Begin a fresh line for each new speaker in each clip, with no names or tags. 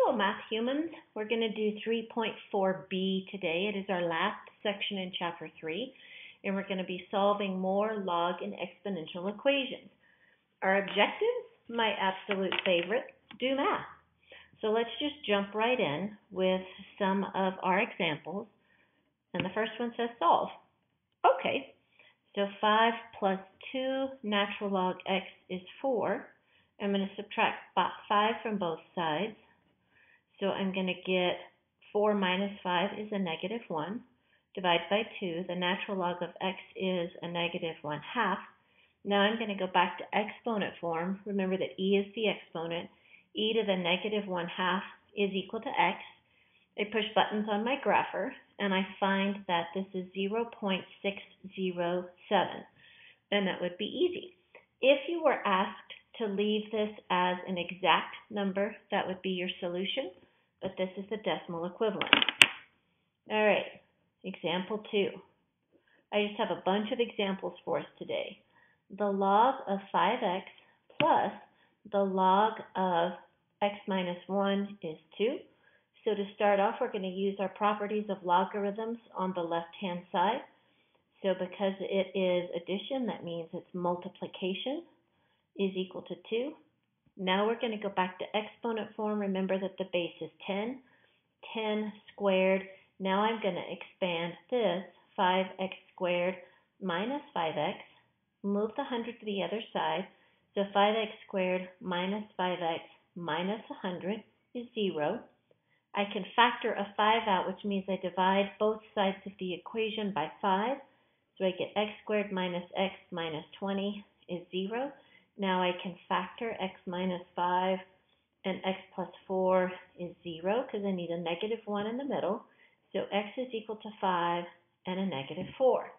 Hello, math humans. We're going to do 3.4b today. It is our last section in Chapter 3, and we're going to be solving more log and exponential equations. Our objectives, my absolute favorite, do math. So let's just jump right in with some of our examples. And the first one says solve. Okay, so 5 plus 2 natural log x is 4. I'm going to subtract 5 from both sides. So I'm going to get 4 minus 5 is a negative 1. Divide by 2. The natural log of x is a negative 1/2. Now I'm going to go back to exponent form. Remember that e is the exponent. E to the negative 1/2 is equal to x. I push buttons on my grapher, and I find that this is 0.607. And that would be easy. If you were asked to leave this as an exact number, that would be your solution, but this is the decimal equivalent. All right, example 2. I just have a bunch of examples for us today. The log of 5x plus the log of x minus 1 is 2. So to start off, we're going to use our properties of logarithms on the left-hand side. So because it is addition, that means it's multiplication is equal to 2. Now we're going to go back to exponent form. Remember that the base is 10. 10 squared. Now I'm going to expand this 5x squared minus 5x. Move the 100 to the other side. So 5x squared minus 5x minus 100 is 0. I can factor a 5 out, which means I divide both sides of the equation by 5. So I get x squared minus x minus 20 is 0. Now I can factor x minus 5 and x plus 4 is 0 because I need a negative 1 in the middle. So x is equal to 5 and a negative 4.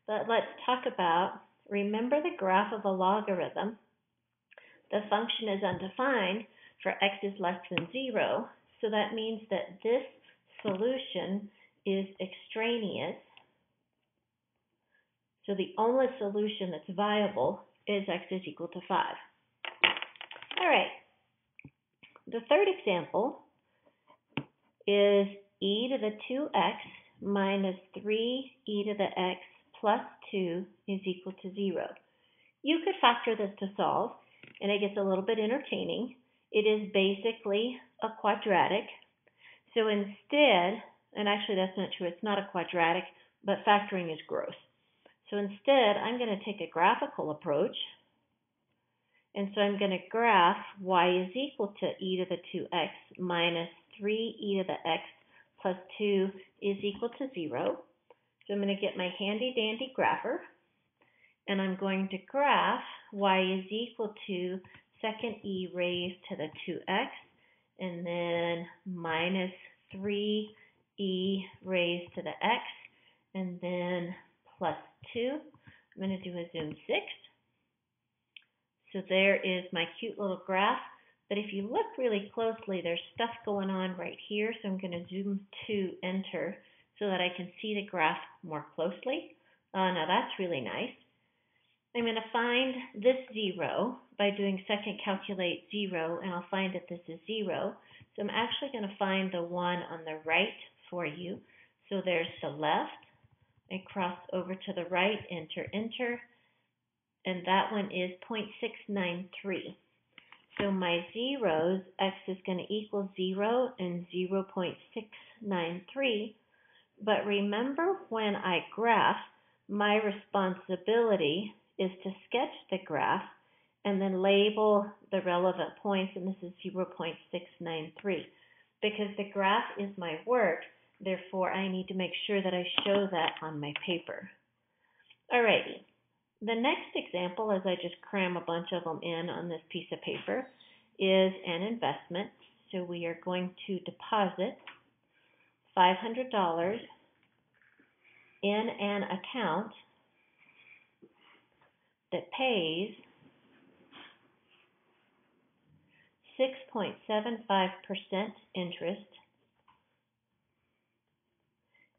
But let's talk about, remember the graph of a logarithm. The function is undefined for x is less than 0. So that means that this solution is extraneous. So the only solution that's viable is x is equal to 5. All right. The third example is e to the 2x minus 3e to the x plus 2 is equal to 0. You could factor this to solve, and it gets a little bit entertaining. It is basically a quadratic. So instead, and actually that's not true, it's not a quadratic, but factoring is gross. So instead, I'm going to take a graphical approach. And so I'm going to graph y is equal to e to the 2x minus 3e to the x plus 2 is equal to 0. So I'm going to get my handy dandy grapher. And I'm going to graph y is equal to second e raised to the 2x and then minus 3e raised to the x and then plus 2. I'm going to do a zoom 6. So there is my cute little graph. But if you look really closely, there's stuff going on right here. So I'm going to zoom to enter so that I can see the graph more closely. Now that's really nice. I'm going to find this 0 by doing second calculate 0, and I'll find that this is 0. So I'm actually going to find the one on the right for you. So there's the left. I cross over to the right, enter, enter, and that one is 0.693. So my zeros, x is going to equal 0 and 0.693. But remember when I graph, my responsibility is to sketch the graph and then label the relevant points, and this is 0.693. Because the graph is my work, therefore I need to make sure that I show that on my paper. Alrighty, the next example, as I just cram a bunch of them in on this piece of paper, is an investment. So we are going to deposit $500 in an account that pays 6.75% interest,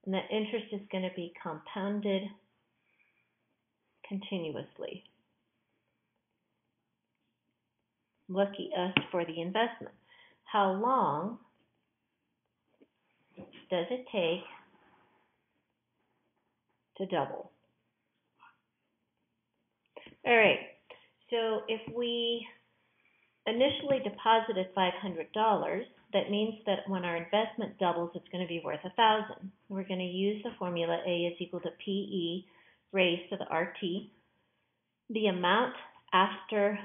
and that interest is going to be compounded continuously. Lucky us for the investment. How long does it take to double? All right, so if we initially deposited $500, that means that when our investment doubles, it's going to be worth $1,000. We're going to use the formula A is equal to PE raised to the RT. The amount after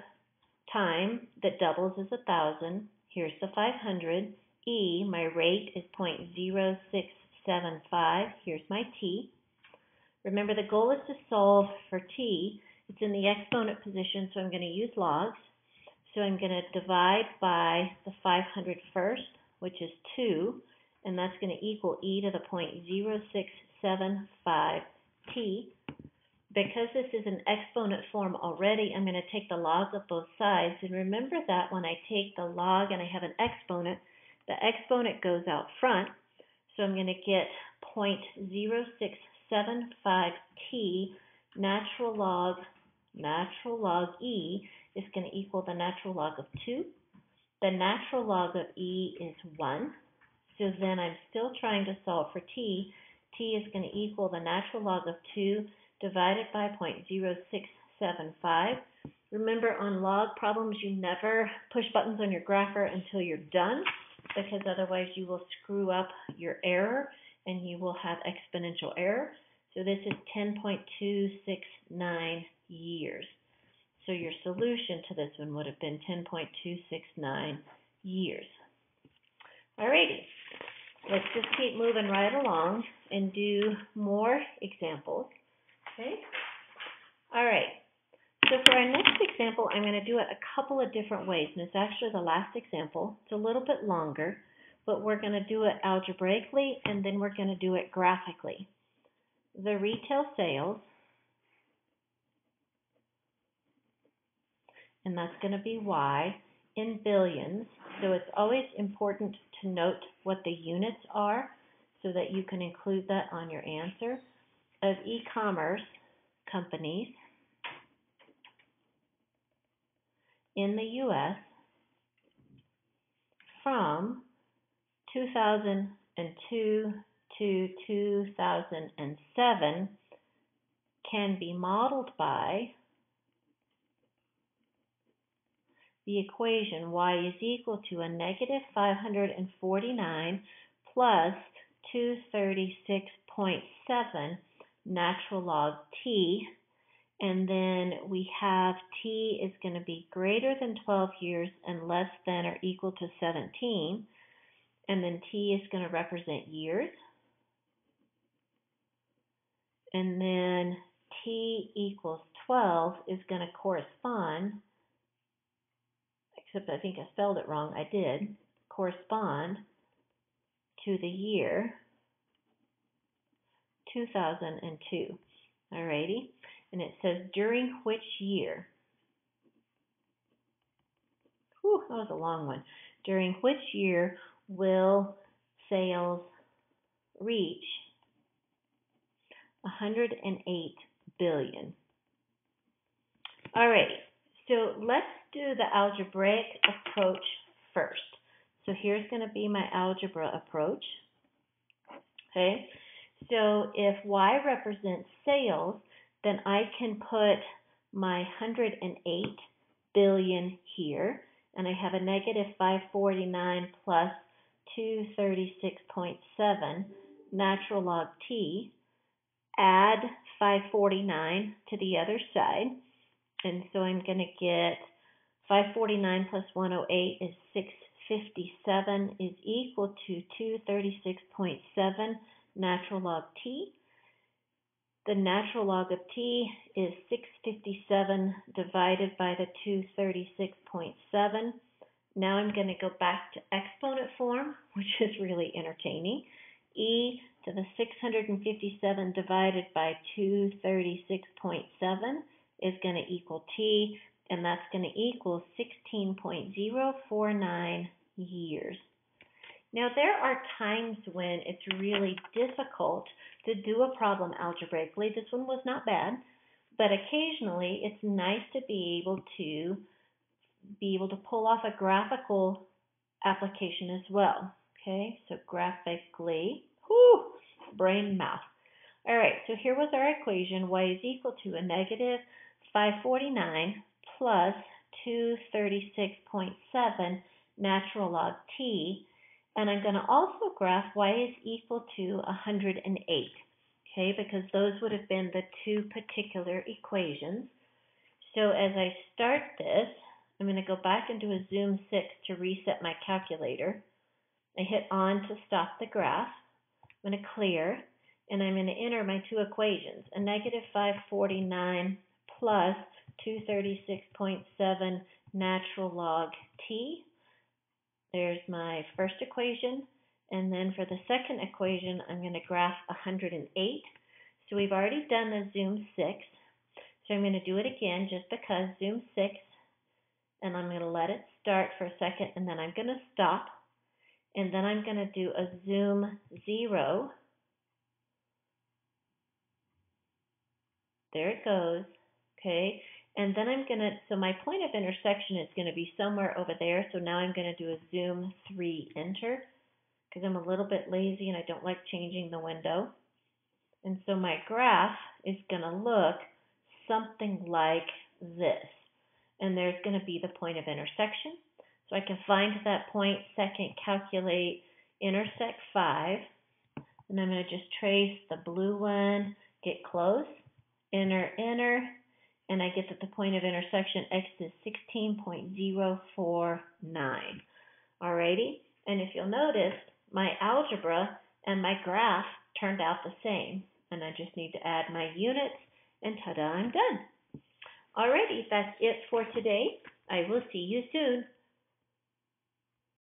time that doubles is 1,000. Here's the 500. E, my rate is 0.0675. Here's my T. Remember, the goal is to solve for T. It's in the exponent position, so I'm going to use logs. So I'm going to divide by the 500 first, which is 2, and that's going to equal e to the 0.0675 t. Because this is an exponent form already, I'm going to take the logs of both sides. And remember that when I take the log and I have an exponent, the exponent goes out front. So I'm going to get 0.0675 t natural log e is going to equal the natural log of 2. The natural log of e is 1. So then I'm still trying to solve for t. T is going to equal the natural log of 2 divided by 0.0675. Remember, on log problems, you never push buttons on your grapher until you're done, because otherwise you will screw up your error and you will have exponential error. So this is 10.269 years. So your solution to this one would have been 10.269 years. Alrighty, let's just keep moving right along and do more examples. Okay. All right. So for our next example, I'm going to do it a couple of different ways, and it's actually the last example. It's a little bit longer, but we're going to do it algebraically, and then we're going to do it graphically. The retail sales, and that's going to be Y, in billions. So it's always important to note what the units are so that you can include that on your answer, of e-commerce companies in the U.S. from 2002 to 2007 can be modeled by the equation y is equal to a negative 549 plus 236.7 natural log t, and then we have t is going to be greater than 12 years and less than or equal to 17, and then t is going to represent years, and then t equals 12 is going to correspond, except I think I spelled it wrong, I did, correspond to the year 2002. Alrighty, and it says during which year, whew, that was a long one, during which year will sales reach 108 billion. Alrighty, so let's do the algebraic approach first. So here's going to be my algebra approach. Okay, so if y represents sales, then I can put my 108 billion here, and I have a negative 549 plus 236.7 natural log t, add 549 to the other side, and so I'm going to get 549 plus 108 is 657 is equal to 236.7 natural log t. The natural log of t is 657 divided by the 236.7. Now I'm going to go back to exponent form, which is really entertaining. E to the 657 divided by 236.7 is going to equal t, and that's going to equal 16.049 years. Now, there are times when it's really difficult to do a problem algebraically. This one was not bad, but occasionally it's nice to be able to pull off a graphical application as well. Okay, so graphically, whew, brain mouth. All right, so here was our equation. Y is equal to a negative 549 plus 236.7 natural log t. And I'm going to also graph y is equal to 108, okay, because those would have been the two particular equations. So as I start this, I'm going to go back into a Zoom 6 to reset my calculator. I hit on to stop the graph. I'm going to clear, and I'm going to enter my two equations, a negative 549 plus 236.7 natural log t. There's my first equation, and then for the second equation, I'm going to graph 108. So we've already done the Zoom 6, so I'm going to do it again just because Zoom 6, and I'm going to let it start for a second, and then I'm going to stop, and then I'm going to do a Zoom 0. There it goes, okay? And then I'm going to, so my point of intersection is going to be somewhere over there, so now I'm going to do a Zoom 3 enter, because I'm a little bit lazy and I don't like changing the window. And so my graph is going to look something like this. And there's going to be the point of intersection. So I can find that point, second, calculate, intersect 5. And I'm going to just trace the blue one, get close, enter, and I get that the point of intersection x is 16.049. Alrighty, and if you'll notice, my algebra and my graph turned out the same, and I just need to add my units, and ta-da, I'm done. Alrighty, that's it for today. I will see you soon.